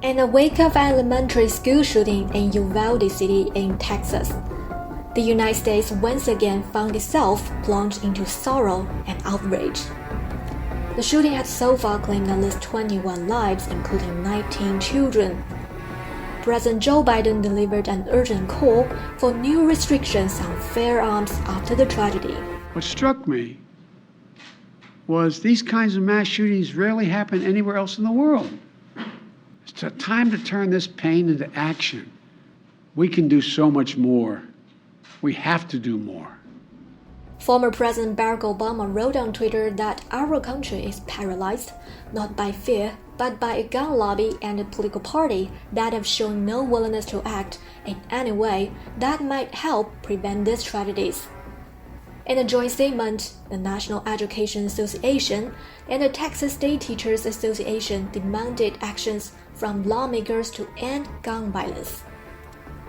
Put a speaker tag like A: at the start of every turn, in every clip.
A: In the wake of an elementary school shooting in Uvalde City in Texas, the United States once again found itself plunged into sorrow and outrage. The shooting had so far claimed at least 21 lives, including 19 children. President Joe Biden delivered an urgent call for new restrictions on firearms after the tragedy.
B: What struck me was these kinds of mass shootings rarely happen anywhere else in the world. It's time to turn this pain into action. We can do so much more. We have to do more.
A: Former President Barack Obama wrote on Twitter that our country is paralyzed, not by fear, but by a gun lobby and a political party that have shown no willingness to act in any way that might help prevent these tragedies. In a joint statement, the National Education Association and the Texas State Teachers Association demanded actions from lawmakers to end gun violence.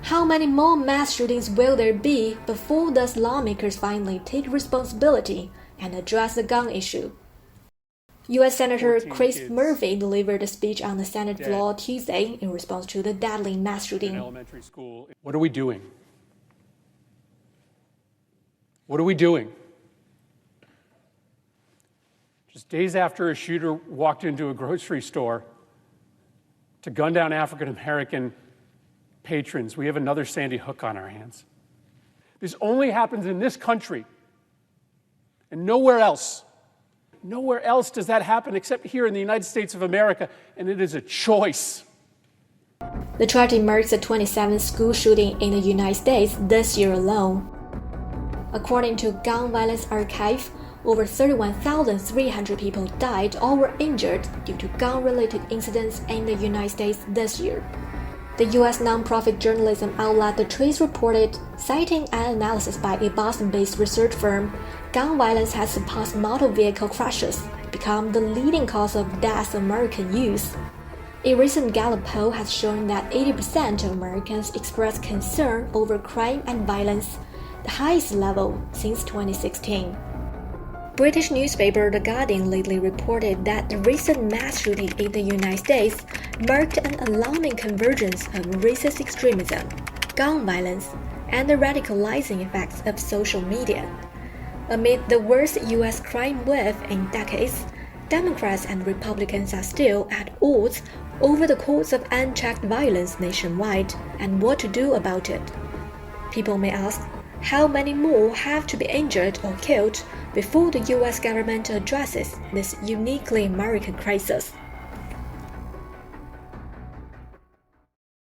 A: How many more mass shootings will there be before those lawmakers finally take responsibility and address the gun issue? U.S. Senator Chris Murphy delivered a speech on the Senate floor Tuesday in response to the deadly mass shooting.
C: What are we doing? What are we doing? Just days after a shooter walked into a grocery store to gun down African American patrons, we have another Sandy Hook on our hands. This only happens in this country and nowhere else. Nowhere else does that happen except here in the United States of America, and it is a choice.
A: The tragedy marks the 27th school shooting in the United States this year alone. According to Gun Violence Archive, over 31,300 people died or were injured due to gun-related incidents in the United States this year. The U.S. nonprofit journalism outlet The Trace reported, citing an analysis by a Boston-based research firm, gun violence has surpassed motor vehicle crashes and become the leading cause of deaths among American youth. A recent Gallup poll has shown that 80% of Americans express concern over crime and violence, the highest level since 2016. British newspaper The Guardian lately reported that the recent mass shooting in the United States marked an alarming convergence of racist extremism, gun violence, and the radicalizing effects of social media. Amid the worst U.S. crime wave in decades, Democrats and Republicans are still at odds over the cause of unchecked violence nationwide and what to do about it. People may ask, how many more have to be injured or killed before the U.S. government addresses this uniquely American crisis?